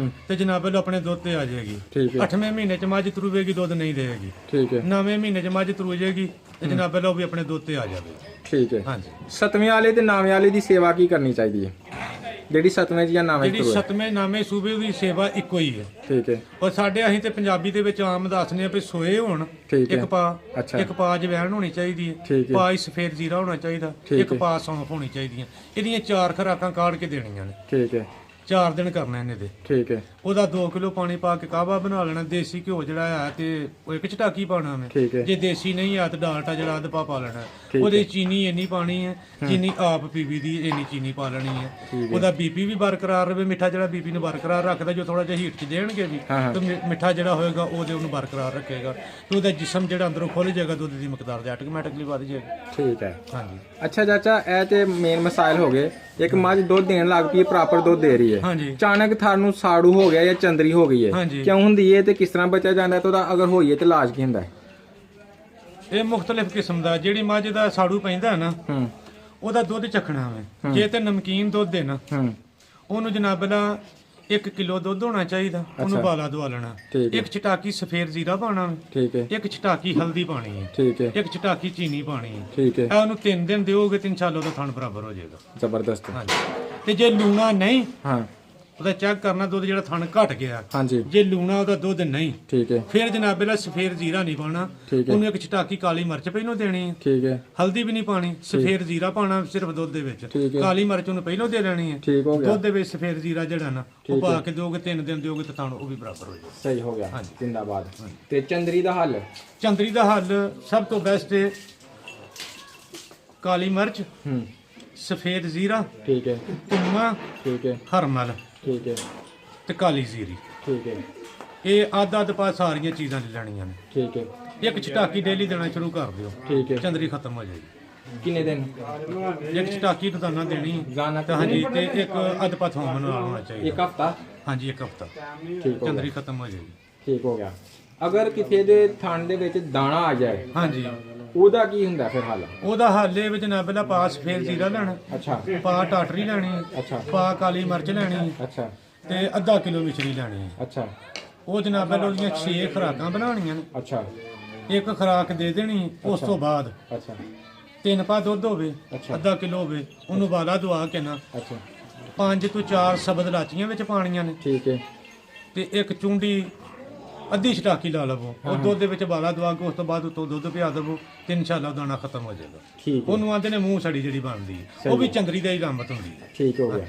ਤੇ ਜਨਾਬ ਲੈ ਆਪਣੇ ਦੁੱਧ ਤੇ ਆ ਜਾਏਗੀ। ਠੀਕ ਹੈ, 8ਵੇਂ ਮਹੀਨੇ ਚ ਮੱਝ ਤਰੂਵੇਗੀ ਦੁੱਧ ਨਹੀਂ ਦੇਗੀ। ਠੀਕ ਹੈ, 9ਵੇਂ ਮਹੀਨੇ ਚ ਮੱਝ ਤਰੂ ਜਾਏਗੀ ਤੇ ਜਨਾਬ ਲੈ ਉਹ ਵੀ ਆਪਣੇ ਦੁੱਧ ਤੇ ਆ ਜਾਵੇਗੀ। ਠੀਕ ਹੈ। ਹਾਂਜੀ, 7ਵੇਂ ਵਾਲੇ ਤੇ 9ਵੇਂ ਵਾਲੇ ਦੀ ਸੇਵਾ ਕੀ ਕਰਨੀ ਚਾਹੀਦੀ ਹੈ? ਜਿਹੜੀ 7ਵੇਂ ਚ ਜਾਂ 9ਵੇਂ ਜਿਹੜੀ ਚ ਹੋਵੇ? 7ਵੇਂ 9ਵੇਂ ਸੂਬੇ ਦੀ ਸੇਵਾ ਇੱਕੋ ਹੀ ਹੈ। ਠੀਕ ਹੈ, ਔਰ ਸਾਡੇ ਅਸੀਂ ਤੇ ਪੰਜਾਬੀ ਦੇ ਵਿੱਚ ਆਮ ਦੱਸਦੇ ਆ ਵੀ ਸੋਏ ਹੋਣ, ਠੀਕ ਹੈ, ਇੱਕ ਪਾ, ਅੱਛਾ, ਇੱਕ ਪਾ ਜਵੈਣ ਹੋਣੀ ਚਾਹੀਦੀ ਹੈ, ਠੀਕ ਹੈ, ਪਾ ਸਫੇਦ ਜ਼ੀਰਾ ਹੋਣਾ ਚਾਹੀਦਾ, ਠੀਕ ਇੱਕ ਹੈ, ਪਾ ਸੌਂਫ ਹੋਣੀ ਚਾਹੀਦੀਆਂ। ਇਹਦੀਆਂ 4 ਖੁਰਾਕਾਂ ਕਾੜ ਕੇ ਦੇਣੀਆਂ ਨੇ, ਠੀਕ ਹੈ, 4 ਦਿਨ ਕਰਨਾ ਇਹਨੇ ਦੇ। ਠੀਕ ਹੈ, ਉਹਦਾ 2 ਕਿਲੋ ਪਾਣੀ ਪਾ ਕੇ ਕਾਹਵਾ ਬਣਾ ਲੈਣਾ। ਦੇਸੀ ਘਿਓ ਜਿਹੜਾ ਆ ਤੇ ਉਹ ਇੱਕ ਚਟਾਕੀ ਪਾਣਾ ਮੈਂ, ਠੀਕ ਹੈ, ਜੇ ਦੇਸੀ ਨਹੀਂ ਆ ਤੇ ਡਾਲਟਾ ਜਿਹੜਾ ਅੱਧ ਪਾ ਲੈਣਾ। ਠੀਕ ਉਹਦੇ ਚੀਨੀ ਇੰਨੀ ਪਾਣੀ ਹੈ ਜਿੰਨੀ ਆਪ ਪੀਵੀ ਦੀ, ਇੰਨੀ ਚੀਨੀ ਪਾ ਲੈਣੀ ਹੈ। ਉਹਦਾ ਬੀਪੀ ਵੀ ਬਰਕਰਾਰ ਰਹੇ। ਮਿੱਠਾ ਜਿਹੜਾ ਬੀਪੀ ਨੂੰ ਬਰਕਰਾਰ ਰੱਖਦਾ, ਜੋ ਥੋੜਾ ਜਿਹਾ ਹੀਟ 'ਚ ਦੇਣਗੇ ਵੀ ਤੇ ਮਿੱਠਾ ਜਿਹੜਾ ਹੋਏਗਾ ਉਹਦੇ ਉਹਨੂੰ ਬਰਕਰਾਰ ਰੱਖੇਗਾ ਤੇ ਉਹਦਾ ਜਿਸਮ ਜਿਹੜਾ ਅੰਦਰੋਂ ਖੁੱਲ ਜਾਏਗਾ, ਦੁੱਧ ਦੀ ਮਿਕਦਾਰ ਦੇ ਆਟੋਮੈਟਿਕਲੀ ਵੱਧ ਜਾਏਗੀ। ਠੀਕ ਹੈ। ਹਾਂਜੀ ਅੱਛਾ ਚਾਚਾ, ਇਹ ਤੇ ਮੇਨ ਮਸਾਇਲ ਹੋ ਗਏ। ਇੱਕ ਮੱਝ ਦੁੱਧ ਦੇਣ ਲੱਗ ਪਈ, ਪ੍ਰਾਪਰ ਦੁੱਧ ਦੇ ਰਹੀ ਹੈ, ਹਾਂਜੀ ਅਚਾਨਕ ਤੁਹਾਨੂੰ ਸਾੜੂ ਹੋ ਗਿਆ ਜਾਂ ਚੰਦਰੀ ਹੋ ਗਈ ਹੈ, ਹਾਂਜੀ। ਕਿਉਂ ਹੁੰਦੀ ਹੈ ਤੇ ਕਿਸ ਤਰ੍ਹਾਂ ਬਚਿਆ ਜਾਂਦਾ ਹੈ ਤੇ ਉਹਦਾ ਅਗਰ ਹੋਈਏ ਤੇ ਇਲਾਜ ਕੀ ਹੁੰਦਾ ਹੈ? ਇਹ ਮੁxtਲਿਫ ਕਿਸਮ ਦਾ ਜਿਹੜੀ ਮੱਝ ਦਾ ਸਾੜੂ ਪੈਂਦਾ ਨਾ ਉਹਦਾ ਦੁੱਧ ਚੱਖਣਾ ਵੇ। ਜੇ ਤੇ ਨਮਕੀਨ ਦੁੱਧ ਹੈ ਨਾ ਉਹਨੂੰ ਜਨਾਬ ਲਾ 1 ਕਿਲੋ ਦੁੱਧ ਹੋਣਾ ਚਾਹੀਦਾ, ਉਹਨੂੰ ਬਾਲਾ ਦਵਾ ਲੈਣਾ। ਠੀਕ ਹੈ, ਇੱਕ ਚਟਾਕੀ ਸਫੇਦ ਜ਼ੀਰਾ ਪਾਣਾ, ਠੀਕ ਹੈ, ਇੱਕ ਚਟਾਕੀ ਹਲਦੀ ਪਾਣੀ ਹੈ, ਠੀਕ ਹੈ, ਇੱਕ ਚਟਾਕੀ ਚੀਨੀ ਪਾਣੀ ਹੈ। ਠੀਕ ਹੈ, ਇਹ ਉਹਨੂੰ 3 ਦਿਨ ਦਿਓਗੇ 3 ਸਾਲ ਉਹਦਾ ਥਣ ਬਰਾਬਰ ਹੋ ਜਾਏਗਾ। ਜ਼ਬਰਦਸਤ। ਹਾਂਜੀ, ਤੇ ਜੇ ਲੂਣਾ ਨਹੀਂ ਹਾਂ, ਉਹਦਾ ਚੈੱਕ ਕਰਨਾ ਦੁੱਧ ਜਿਹੜਾ ਥਣ ਘਟ ਗਿਆ। ਹਾਂਜੀ, ਜੇ ਲੂਣਾ ਉਹਦਾ ਦੁੱਧ ਨਹੀਂ, ਠੀਕ ਹੈ, ਫਿਰ ਜਨਾਬ ਲਾ ਸਫੇਦ ਜ਼ੀਰਾ ਨਹੀਂ ਪਾਣਾ, ਠੀਕ ਹੈ, ਉਹਨੂੰ ਇੱਕ ਚਟਾਕੀ ਕਾਲੀ ਮਿਰਚ ਪਹਿਲੋਂ ਦੇਣੀ ਹੈ, ਠੀਕ ਹੈ, ਹਲਦੀ ਵੀ ਨਹੀਂ ਪਾਣੀ, ਸਫੇਦ ਜ਼ੀਰਾ ਪਾਣਾ ਸਿਰਫ ਦੁੱਧ ਦੇ ਵਿੱਚ, ਠੀਕ ਹੈ, ਕਾਲੀ ਮਿਰਚ ਉਹਨੂੰ ਪਹਿਲੋਂ ਦੇ ਲੈਣੀ ਹੈ। ਠੀਕ ਹੋ ਗਿਆ, ਦੁੱਧ ਦੇ ਵਿੱਚ ਸਫੇਦ ਜ਼ੀਰਾ ਜਿਹੜਾ ਨਾ ਉਹ ਪਾ ਕੇ ਦਿਓਗੇ 3 ਦਿਨ ਦਿਓਗੇ ਤਾਂ ਥਣ ਉਹ ਵੀ ਬਰਾਬਰ ਹੋ ਜਾਏਗਾ। ਸਹੀ ਹੋ ਗਿਆ। ਹਾਂਜੀ। ਜਿੰਦਾਬਾਦ। ਤੇ ਚੰਦਰੀ ਦਾ ਹੱਲ? ਚੰਦਰੀ ਦਾ ਹੱਲ ਸਭ ਤੋਂ ਬੈਸਟ ਹੈ ਕਾਲੀ ਮਿਰਚ, ਸਫੇਦ ਜ਼ੀਰਾ, ਠੀਕ ਹੈ, ਧੁੰਮਾ, ਠੀਕ ਹੈ, ਹਰਮਲ ਠੀਕ ਹੈ, ਤੇ ਕਾਲੀ ਜ਼ੀਰੀ। ਠੀਕ ਹੈ, ਇਹ ਅੱਧ ਪਾ ਸਾਰੀਆਂ ਚੀਜ਼ਾਂ ਲੈ ਲੈਣੀਆਂ ਨੇ। ਠੀਕ ਹੈ, ਇੱਕ ਚਟਾਕੀ ਡੇਲੀ ਦੇਣਾ ਸ਼ੁਰੂ ਕਰ ਦਿਓ, ਠੀਕ ਹੈ। ਚੰਦਰੀ ਖਤਮ ਹੋ ਜਾਏਗੀ। ਕਿੰਨੇ ਦਿਨ? ਇੱਕ ਚਟਾਕੀ ਰੋਜ਼ਾਨਾ ਦੇਣੀ ਰੋਜ਼ਾਨਾ ਤੇ ਹਾਂਜੀ, ਤੇ ਇੱਕ ਅੱਧ ਪਾ ਥੋਮ ਨਾਲ ਹੋਣਾ ਚਾਹੀਦਾ। ਇੱਕ ਹਫਤਾ? ਹਾਂਜੀ, ਇੱਕ ਹਫਤਾ ਠੀਕ ਹੋ ਗਿਆ, ਚੰਦਰੀ ਖਤਮ ਹੋ ਜਾਏਗੀ। ਠੀਕ ਹੋ ਗਿਆ। ਅਗਰ ਕਿਸੇ ਦੇ ਥਣ ਦੇ ਵਿੱਚ ਦਾਣਾ ਆ ਜਾਏ ਹਾਂਜੀ, ਉਹਦਾ ਕੀ ਹੁੰਦਾ ਫਿਰ ਹੱਲ? ਉਹਦਾ ਹੱਲ ਇਹ ਵਿੱਚ ਨਾ ਪਹਿਲਾਂ ਪਾ ਸਫੇਦ ਜ਼ੀਰਾ ਲੈਣਾ, ਅੱਛਾ, ਪਾ ਟਾਟਰੀ ਲੈਣੀ ਹੈ, ਅੱਛਾ, ਪਾ ਕਾਲੀ ਮਿਰਚ ਲੈਣੀ ਹੈ ਅੱਛਾ, ਤੇ ਅੱਧਾ ਕਿਲੋ ਮਿਸ਼ਰੀ ਲੈਣੀ ਹੈ। ਅੱਛਾ, ਉਹ ਜਨਾਬ ਪਹਿਲਾਂ ਉਹਦੀਆਂ 6 ਖੁਰਾਕਾਂ ਬਣਾਉਣੀਆਂ ਨੇ, ਅੱਛਾ, ਇੱਕ ਖੁਰਾਕ ਦੇ ਦੇਣੀ ਹੈ। ਉਸ ਤੋਂ ਬਾਅਦ ਅੱਛਾ, 3 ਪਾ ਦੁੱਧ ਹੋਵੇ, ਅੱਛਾ, ਅੱਧਾ ਕਿਲੋ ਹੋਵੇ, ਉਹਨੂੰ ਵਾਲਾ ਦਵਾ ਕੇ ਨਾ ਅੱਛਾ, 5 ਤੋਂ 4 ਸਬਜ਼ ਲਾਚੀਆਂ ਵਿੱਚ ਪਾਣੀਆਂ ਨੇ ਠੀਕ ਹੈ, ਤੇ ਇੱਕ ਚੁੰਡੀ ਅੱਧੀ ਛਟਾਕੀ ਲਾ ਲਵੋ। ਉਹ ਦੁੱਧ ਦੇ ਵਿੱਚ ਵਾਲਾ ਦਵਾ ਕੇ ਉਸ ਤੋਂ ਬਾਅਦ ਉੱਤੋਂ ਦੁੱਧ ਪਿਆ ਦੇਵੋ ਤੇ ਇਨਸ਼ਾਅੱਲਾ ਦਾਣਾ ਖਤਮ ਹੋ ਜਾਏਗਾ। ਠੀਕ ਹੈ, ਉਹਨੂੰ ਆਂਦੇ ਨੇ ਮੂੰਹ ਸੜੀ ਜਿਹੜੀ ਬਣਦੀ ਹੈ, ਉਹ ਵੀ ਚੰਦਰੀ ਦਾ ਹੀ ਰਾਮਤ ਹੁੰਦੀ ਹੈ। ਠੀਕ ਹੋ ਗਿਆ।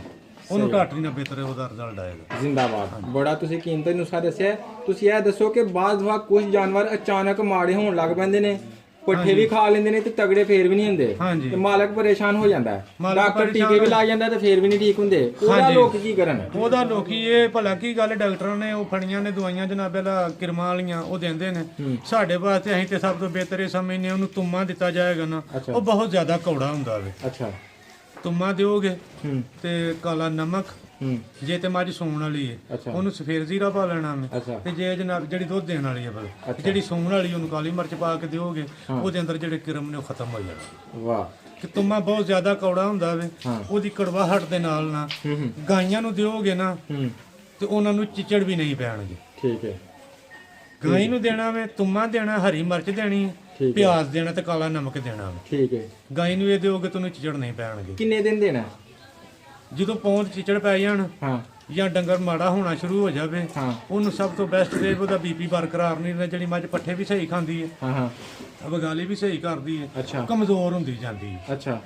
ਉਹਨੂੰ ਟਾਟਰੀ ਨਾਲ ਬਿਹਤਰ ਉਹਦਾ ਰਿਜ਼ਲਟ ਆਏਗਾ। ਜ਼ਿੰਦਾਬਾਦ। ਬੜਾ ਤੁਸੀਂ ਕੀਮਤੀ ਨੁਸਖਾ ਦੱਸਿਆ। ਤੁਸੀਂ ਇਹ ਦੱਸੋ ਕਿ ਬਾਅਦ ਵਾ ਕੁਝ ਜਾਨਵਰ ਅਚਾਨਕ ਮਾੜੇ ਹੋਣ ਲੱਗ ਪੈਂਦੇ ਨੇ, ਪੱਠੇ ਵੀ ਖਾ ਲੈਂਦੇ ਨੇ ਤੇ ਤਗੜੇ ਫੇਰ ਵੀ ਨਹੀਂ ਹੁੰਦੇ, ਹਾਂਜੀ। ਤੇ ਮਾਲਕ ਪਰੇਸ਼ਾਨ ਹੋ ਜਾਂਦਾ ਹੈ, ਮਾਲਕ ਡਾਕਟਰ ਪਰੇਸ਼ਾਨ ਟੀਕੇ ਵੀ ਲਾ ਜਾਂਦਾ ਤੇ ਫੇਰ ਵੀ ਨਹੀਂ ਠੀਕ ਹੁੰਦੇ। ਉਹਦਾ ਹਾਂਜੀ। ਲੋਕ ਕੀ ਕਰਨ? ਉਹਦਾ ਲੋਕੀ ਇਹ ਭਲਾ ਕੀ ਗੱਲ, ਡਾਕਟਰਾਂ ਨੇ ਉਹ ਫੜੀਆਂ ਨੇ ਦਵਾਈਆਂ ਜਨਾਬੇ ਦਾ ਕਿਰਮਾਂ ਵਾਲੀਆਂ ਉਹ ਦਿੰਦੇ ਨੇ। ਸਾਡੇ ਵਾਸਤੇ ਅਸੀਂ ਤੇ ਸਭ ਤੋਂ ਬਿਹਤਰ ਇਹ ਸਮਝਨੇ ਉਹਨੂੰ ਤੁੰਮਾ ਦਿੱਤਾ ਜਾਏਗਾ ਨਾ, ਅੱਛਾ। ਉਹ ਬਹੁਤ ਜ਼ਿਆਦਾ ਕੌੜਾ ਹੁੰਦਾ ਵੇ। ਅੱਛਾ। ਤੁੰਮਾ ਦਿਓਗੇ ਤੇ ਕਾਲਾ ਨਮਕ, ਜੇ ਤੇ ਮੱਝ ਸੂਣ ਵਾਲੀ ਹੈ ਅੱਛਾ। ਉਹਨੂੰ ਸਫੇਦ ਜ਼ੀਰਾ ਪਾ ਲੈਣਾ ਮੈਂ, ਅੱਛਾ। ਤੇ ਜੇ ਜਨਾਬ ਜਿਹੜੀ ਦੁੱਧ ਦੇਣ ਵਾਲੀ ਹੈ ਅੱਛਾ। ਜਿਹੜੀ ਸੂਣ ਵਾਲੀ ਉਹਨੂੰ ਕਾਲੀ ਮਿਰਚ ਪਾ ਕੇ ਦਿਓਗੇ, ਉਹਦੇ ਅੰਦਰ ਜਿਹੜੇ ਕਿਰਮ ਨੇ ਉਹ ਖਤਮ ਹੋ ਜਾਣਗੇ। ਵਾਹ। ਕਿ ਤੁੰਮਾ ਬਹੁਤ ਜ਼ਿਆਦਾ ਕੌੜਾ ਹੁੰਦਾ ਵੇ, ਹਾਂ। ਉਹਦੀ ਕੜਵਾਹਟ ਦੇ ਨਾਲ ਨਾ ਗਾਈਆਂ ਨੂੰ ਦਿਓਗੇ ਨਾ ਤੇ ਉਹਨਾਂ ਨੂੰ ਚਿਚੜ ਵੀ ਨਹੀਂ ਪੈਣਗੇ। ਠੀਕ ਹੈ। ਗਾਈ ਨੂੰ ਦੇਣਾ ਵੇ ਤੁੰਮਾ ਦੇਣਾ, ਹਰੀ ਮਿਰਚ ਦੇਣੀ, ਠੀਕ ਹੈ। ਪਿਆਜ਼ ਦੇਣਾ ਤੇ ਕਾਲਾ ਨਮਕ ਦੇਣਾ ਵੇ। ਠੀਕ ਹੈ। ਗਾਈ ਨੂੰ ਇਹ ਦਿਓਗੇ ਤੁਹਾਨੂੰ ਚਿਚੜ ਨਹੀਂ ਪੈਣਗੇ। ਕਿੰਨੇ ਦਿਨ ਦੇਣਾ? ਜਦੋਂ ਪੌਂਦ ਚਿਚੜ ਪੈ ਜਾਣ ਹਾਂ। ਜਾਂ ਡੰਗਰ ਮਾੜਾ ਹੋਣਾ ਸ਼ੁਰੂ ਹੋ ਜਾਵੇ, ਹਾਂ। ਉਹਨੂੰ ਸਭ ਤੋਂ ਬੈਸਟ ਵੇ ਉਹਦਾ ਬੀਪੀ ਬਰਕਰਾਰ ਨਹੀਂ ਰਹਿੰਦਾ। ਜਿਹੜੀ ਮੱਝ ਪੱਠੇ ਵੀ ਸਹੀ ਖਾਂਦੀ ਹੈ, ਹਾਂ ਹਾਂ। ਬਗਾਲੀ ਵੀ ਸਹੀ ਕਰਦੀ ਹੈ, ਅੱਛਾ। ਕਮਜ਼ੋਰ ਹੁੰਦੀ ਜਾਂਦੀ ਹੈ, ਅੱਛਾ।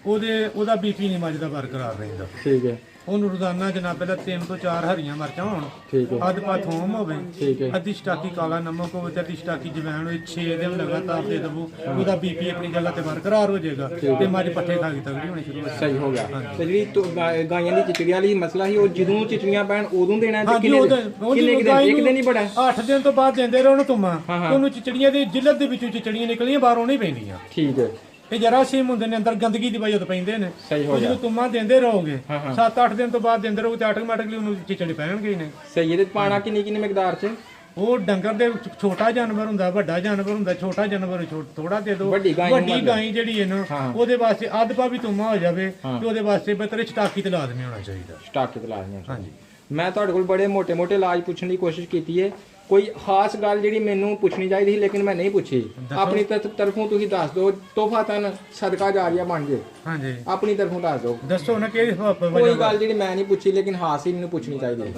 ਉਹਦਾ ਬੀਪੀ ਨਹੀਂ ਮੱਝ ਦਾ ਬਰਕਰਾਰ ਰਹਿੰਦਾ। ਠੀਕ ਹੈ। ਉਹਨੂੰ ਰੋਜ਼ਾਨਾ ਜਨਾਬ ਪਹਿਲਾਂ 3 ਤੋਂ 4 ਹਰੀਆਂ ਮਿਰਚਾਂ ਹੋਣ, ਠੀਕ ਹੈ। ਅੱਧ ਪਾ ਥੋਮ ਹੋਵੇ, ਠੀਕ ਹੈ। ਅੱਧੀ ਛਟਾਕੀ ਕਾਲਾ ਨਮਕ ਹੋਵੇ ਤੇ ਅੱਧੀ ਛਟਾਕੀ ਜਵੈਣ ਹੋਵੇ, 6 ਦਿਨ ਲਗਾਤਾਰ ਦੇ ਦਵੋ, ਉਹਦਾ ਬੀਪੀ ਆਪਣੀ ਜਗ੍ਹਾ ਤੇ ਬਰਕਰਾਰ ਹੋ ਜਾਏਗਾ ਤੇ ਮੱਝ ਪੱਠੇ ਖਾ ਕੇ ਤਗੜੀ ਹੋਣੀ ਸ਼ੁਰੂ ਹੋ ਜਾਏਗੀ। ਸਹੀ ਹੋ ਗਿਆ। ਤੇ ਜਿਹੜੀ ਗਾਈਆਂ ਦੀ ਚਿਚੜੀ ਵਾਲੀ ਮਸਲਾ ਸੀ, ਉਹ ਜਦੋਂ ਚਿਚੜੀਆਂ ਪੈਣ ਉਦੋਂ ਦੇਣਾ ਹੈ ਤੇ ਹਾਂਜੀ, ਕਿੰਨੇ ਉਹਦੇ ਦਿਨ? ਇੱਕ ਦਿਨ ਹੀ ਬੜਾ? 8 ਦਿਨ ਤੋਂ ਬਾਅਦ ਦਿੰਦੇ ਰਹੋ ਉਹਨੂੰ ਤੁੰਮਾ। ਹਾਂ, ਹਾਂ। ਉਹਨੂੰ ਚਿਚੜੀਆਂ ਦੀ ਜਿਲਦ ਦੇ ਵਿੱਚੋਂ ਚਿਚੜੀਆਂ ਨਿਕਲੀਆਂ ਬਾਹਰੋਂ ਨਹੀਂ ਪੈਂਦੀਆਂ। ਠੀਕ ਹੈ। ਇਹ ਜਰਾਸੀਮ ਹੁੰਦੇ ਨੇ ਅੰਦਰ ਗੰਦਗੀ ਦੀ ਵਜ੍ਹਾ ਤੋਂ ਪੈਂਦੇ ਨੇ। ਸਹੀ ਹੋ ਜਦੋਂ ਤੁਮਾਂ ਦਿੰਦੇ ਰਹੋਗੇ ਹਾਂ, ਹਾਂ। 7-8 ਦਿਨ ਤੋਂ ਬਾਅਦ ਦਿੰਦੇ ਰਹੋਗੇ ਤੇ ਆਟੋਮੈਟਿਕਲੀ ਉਹਨੂੰ ਚਿਚੜੇ ਪੈਣਗੇ ਹੀ ਨੇ। ਸਹੀ ਇਹਦੇ 'ਚ ਪਾਣਾ ਕਿੰਨੀ ਕਿੰਨੀ ਮਿਕਦਾਰ 'ਚ? ਉਹ ਡੰਗਰ ਦੇ ਛੋਟਾ ਜਾਨਵਰ ਹੁੰਦਾ, ਵੱਡਾ ਜਾਨਵਰ ਹੁੰਦਾ, ਛੋਟਾ ਜਾਨਵਰ ਥੋੜਾ ਦੇ ਦਿਓ। ਵੱਡੀ ਗਾਂ ਜਿਹੜੀ ਹੈ ਨਾ ਹਾਂ। ਉਹਦੇ ਵਾਸਤੇ ਅੱਧ ਪਾ ਵੀ ਤੁਮਾ ਹੋ ਜਾਵੇ ਹਾਂ। ਤੇ ਉਹਦੇ ਵਾਸਤੇ ਬਿਹਤਰ ਚਟਾਕੀ ਤੇ ਲਾਜ਼ਮੀ ਹੋਣਾ ਚਾਹੀਦਾ। ਸਟਾਕ ਤੇ ਲਾਜ਼ਮੀ। ਹਾਂਜੀ। ਮੈਂ ਤੁਹਾਡੇ ਕੋਲ ਬੜੇ ਮੋٹے ਇਲਾਜ ਪੁੱਛਣ ਦੀ ਕੋਸ਼ਿਸ਼ ਕੀਤੀ ਹੈ, ਕੋਈ ਖਾਸ ਗੱਲ ਜਿਹੜੀ ਮੈਨੂੰ ਪੁੱਛਣੀ ਚਾਹੀਦੀ ਸੀ ਲੇਕਿਨ ਮੈਂ ਨਹੀਂ ਪੁੱਛੀ। ਆਪਣੀ ਤਰਫੋਂ ਤੁਸੀਂ ਦੱਸ ਦਿਓ, ਤੋਹਫਾਤਨ ਸਦਕਾ ਜਾਰੀਆ ਬਣ ਜੇ। ਹਾਂਜੀ, ਆਪਣੀ ਤਰਫੋਂ ਦੱਸ ਦਿਓ ਦੱਸੋ ਨਾ ਕਿਹੜੀ ਕੋਈ ਗੱਲ ਜਿਹੜੀ ਮੈਂ ਨਹੀਂ ਪੁੱਛੀ ਲੇਕਿਨ ਖਾਸ ਹੀ ਮੈਨੂੰ ਪੁੱਛਣੀ ਚਾਹੀਦੀ ਹੈ।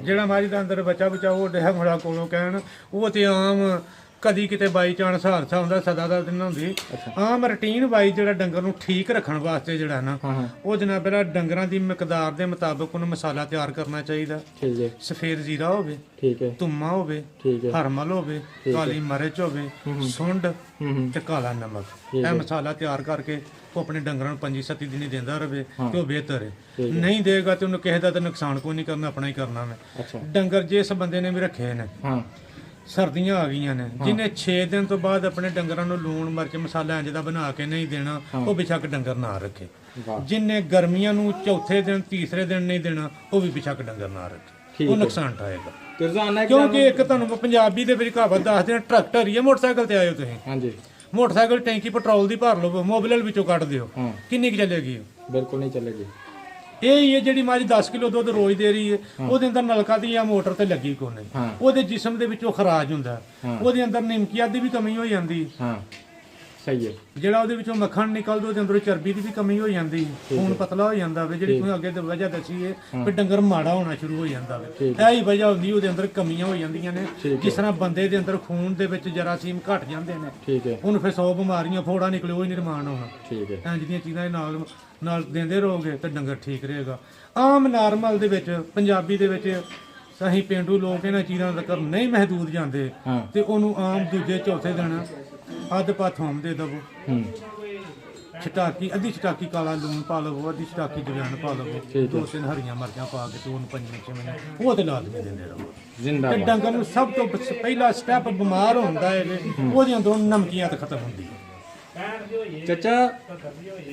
ਜਿਹੜਾ ਮਾਰੀ ਦਾ ਅੰਦਰ ਬੱਚਾ ਉਹ ਡਿਆ ਮੁੰਡਾ ਕੋਲੋਂ ਕਹਿਣ, ਉਹ ਤੇ ਆਮ ਕਦੀ ਕਿਤੇ ਬਾਈ ਚਾਂਸ ਹਾਦਸਾ ਹੁੰਦਾ, ਸਦਾ ਦਾ ਦਿਨ ਹੁੰਦੀ। ਆਮ ਰੂਟੀਨ ਵਾਈ ਜਿਹੜਾ ਡੰਗਰ ਨੂੰ ਠੀਕ ਰੱਖਣ ਵਾਸਤੇ ਜਿਹੜਾ ਨਾ ਉਹ ਜਨਾਬ ਪਹਿਲਾਂ ਡੰਗਰਾਂ ਦੀ ਮਿਕਦਾਰ ਦੇ ਮੁਤਾਬਕ ਉਹਨੂੰ ਮਸਾਲਾ ਤਿਆਰ ਕਰਨਾ ਚਾਹੀਦਾ। ਠੀਕ ਹੈ। ਸਫੇਦ ਜ਼ੀਰਾ ਹੋਵੇ, ਠੀਕ ਹੈ। ਧੁੰਮਾ ਹੋਵੇ, ਠੀਕ ਹੈ। ਹਰਮਲ ਹੋਵੇ, ਕਾਲੀ ਮਿਰਚ ਹੋਵੇ, ਸੁੰਡ ਤੇ ਕਾਲਾ ਨਮਕ। ਇਹ ਮਸਾਲਾ ਤਿਆਰ ਕਰਕੇ ਉਹ ਆਪਣੇ ਡੰਗਰਾਂ ਨੂੰ 25-27 ਦਿਨ ਦਿੰਦਾ ਰਹੇ ਤੇ ਉਹ ਬਿਹਤਰ ਹੈ। ਨਹੀਂ ਦੇਗਾ ਤੇ ਉਹਨੂੰ ਕਿਸੇ ਦਾ ਤਾਂ ਨੁਕਸਾਨ ਕੋਈ ਨਹੀਂ ਕਰਨਾ, ਆਪਣਾ ਹੀ ਕਰਨਾ ਮੈਂ। ਡੰਗਰ ਜਿਸ ਬੰਦੇ ਨੇ ਵੀ ਰੱਖੇ ਨੇ, ਸਰਦੀਆਂ ਆ ਗਈਆਂ ਨੇ, ਜਿਹਨੇ 6 ਦਿਨ ਤੋਂ ਬਾਅਦ ਆਪਣੇ ਡੰਗਰਾਂ ਨੂੰ ਲੂਣ ਮਿਰਚ ਮਸਾਲਾ ਇੰਜ ਦਾ ਬਣਾ ਕੇ ਨਹੀਂ ਦੇਣਾ, ਉਹ ਬੇਸ਼ੱਕ ਡੰਗਰ ਨਾ ਰੱਖੇ। ਜਿਹਨੇ ਗਰਮੀਆਂ ਨੂੰ ਚੌਥੇ ਦਿਨ ਤੀਸਰੇ ਦਿਨ ਨਹੀਂ ਦੇਣਾ, ਉਹ ਵੀ ਬੇਸ਼ੱਕ ਡੰਗਰ ਨਾ ਰੱਖੇ, ਉਹ ਨੁਕਸਾਨ ਠਾਏਗਾ। ਕਿਉਂਕਿ ਇੱਕ ਤੁਹਾਨੂੰ ਪੰਜਾਬੀ ਦੇ ਵਿੱਚ ਕਹਾਵਤ ਦੱਸਦੇ ਨੇ, ਟਰੈਕਟਰ ਹੀ ਹੈ, ਮੋਟਰਸਾਈਕਲ ਤੇ ਆਇਓ ਤੁਸੀਂ। ਹਾਂਜੀ। ਮੋਟਰਸਾਈਕਲ ਟੈਂਕੀ ਪੈਟਰੋਲ ਦੀ ਭਰ ਲਓ, ਮੋਬਿਲ ਵਿੱਚੋਂ ਕੱਢ ਦਿਓ, ਕਿੰਨੀ ਕੁ ਚੱਲੇਗੀ? ਬਿਲਕੁਲ ਨਹੀਂ ਚੱਲੇਗੀ। ਇਹ ਹੀ ਹੈ ਜਿਹੜੀ ਮਾਰੀ 10 ਕਿਲੋ ਦੁੱਧ ਰੋਜ਼ ਦੇ ਰਹੀ ਹੈ, ਉਹਦੇ ਅੰਦਰ ਨਲਕਾ ਦੀ ਜਾਂ ਮੋਟਰ ਤੇ ਲੱਗੀ ਕੋਈ ਨਹੀਂ, ਉਹਦੇ ਜਿਸਮ ਦੇ ਵਿੱਚੋਂ ਖਰਾਜ ਹੁੰਦਾ, ਉਹਦੇ ਅੰਦਰ ਨਿਮਕੀਆਂ ਦੀ ਵੀ ਕਮੀ ਹੋ ਜਾਂਦੀ। ਸਹੀ ਹੈ। ਜਿਹੜਾ ਉਹਦੇ ਵਿੱਚੋਂ ਮੱਖਣ ਨਿਕਲਦਾ ਉਹਦੇ ਅੰਦਰੋਂ ਚਰਬੀ ਦੀ ਵੀ ਕਮੀ ਹੋ ਜਾਂਦੀ, ਖੂਨ ਪਤਲਾ ਹੋ ਜਾਂਦਾ ਵੇ। ਜਿਹੜੀ ਤੁਸੀਂ ਅੱਗੇ ਵਜ੍ਹਾ ਦੱਸੀ ਹੈ ਵੀ ਡੰਗਰ ਮਾੜਾ ਹੋਣਾ ਸ਼ੁਰੂ ਹੋ ਜਾਂਦਾ ਵੇ, ਇਹ ਹੀ ਵਜ੍ਹਾ ਹੁੰਦੀ, ਉਹਦੇ ਅੰਦਰ ਕਮੀਆਂ ਹੋ ਜਾਂਦੀਆਂ ਨੇ। ਜਿਸ ਤਰ੍ਹਾਂ ਬੰਦੇ ਦੇ ਅੰਦਰ ਖੂਨ ਦੇ ਵਿੱਚ ਜਰਾਸੀਮ ਘਟ ਜਾਂਦੇ ਨੇ, ਠੀਕ ਹੈ, ਉਹਨੂੰ ਫਿਰ 100 ਬਿਮਾਰੀਆਂ, ਫੋੜਾ ਨਿਕਲੇ, ਉਹ ਹੀ ਨਿਰਮਾਣ ਹੋਣਾ। ਠੀਕ ਹੈ। ਇੰਜ ਦੀਆਂ ਚੀਜ਼ਾਂ ਨਾਲ ਦਿੰਦੇ ਰਹੋਗੇ ਤੇ ਡੰਗਰ ਠੀਕ ਰਹੇਗਾ। ਆਮ ਨਾਰਮਲ ਦੇ ਵਿੱਚ ਪੰਜਾਬੀ ਦੇ ਵਿੱਚ ਅਸੀਂ ਪੇਂਡੂ ਲੋਕ ਇਹਨਾਂ ਚੀਜ਼ਾਂ ਤੱਕ ਨਹੀਂ ਮਹਦੂਦ ਜਾਂਦੇ ਤੇ ਉਹਨੂੰ ਆਮ ਦੂਜੇ ਚੌਥੇ ਦਿਨ ਅੱਧ ਪਾ ਥੋਮ ਦੇ ਦਵੋ। ਛਟਾਕੀ, ਅੱਧੀ ਛਟਾਕੀ ਕਾਲਾ ਲੂਣ ਪਾ ਲਵੋ, ਅੱਧੀ ਛਟਾਕੀ ਜਵੈਣ ਪਾ ਲਵੋ, 2-3 ਹਰੀਆਂ ਮਿਰਚਾਂ ਪਾ ਕੇ ਤੇ ਉਹਨੂੰ 5-6 ਉਹ ਤੇ ਲਾਜ਼ਮੀ ਦਿੰਦੇ ਰਹੋ। ਤੇ ਡੰਗਰ ਨੂੰ ਸਭ ਤੋਂ ਪਹਿਲਾ ਸਟੈਪ ਬਿਮਾਰ ਹੁੰਦਾ ਹੈ ਉਹਦੇ ਅੰਦਰੋਂ ਨਮਕੀਅਤ ਖਤਮ ਹੁੰਦੀ ਹੈ। ਚਾਚਾ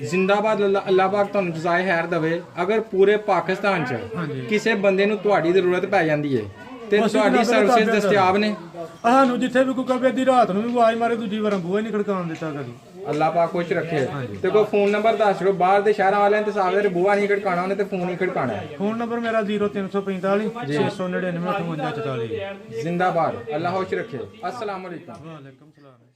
ਜ਼ਿੰਦਾਬਾਦ, ਅੱਲਾਹ ਪਾਕ ਤੁਹਾਨੂੰ ਜਜ਼ਾਏ ਖੈਰ ਦੇਵੇ। ਅਗਰ ਪੂਰੇ ਪਾਕਿਸਤਾਨ 'ਚ ਕਿਸੇ ਬੰਦੇ ਨੂੰ ਤੁਹਾਡੀ ਜ਼ਰੂਰਤ ਪੈ ਜਾਂਦੀ ਹੈ ਤੇ ਤੁਹਾਡੀ ਸਰਵਿਸ ਦਸਤਿਆਬ ਨੇ? ਸਾਨੂੰ ਜਿੱਥੇ ਵੀ ਕੋਈ ਕਵੇ ਅੱਧੀ ਰਾਤ ਨੂੰ ਵੀ ਆਵਾਜ਼ ਮਾਰੇ, ਦੂਜੀ ਵਾਰ ਬੂਹਾ ਨਹੀਂ ਖੜਕਾਉਣ ਦਿੱਤਾ ਕਦੀ। ਅੱਲਾਹ ਪਾਕ ਖੁਸ਼ ਰੱਖੇ। ਤੇ ਕੋਈ ਫੋਨ ਨੰਬਰ ਦੱਸ ਦਿਓ, ਬਾਹਰ ਦੇ ਸ਼ਹਿਰਾਂ ਵਾਲਿਆਂ ਤੇ ਸਾਹਮਣੇ ਬੂਹਾ ਨਹੀਂ ਖੜਕਾਉਣਾ ਉਹਨੇ ਤੇ ਫੋਨ ਹੀ ਖੜਕਾਉਣਾ ਹੈ। ਫੋਨ ਨੰਬਰ ਮੇਰਾ 0345 699 5844। ਜ਼ਿੰਦਾਬਾਦ, ਅੱਲਾਹ ਖੁਸ਼ ਰੱਖੇ। अस्सलाम वालेकुम। ਵਾਲੇਕੁਮ ਸਲਾਮ।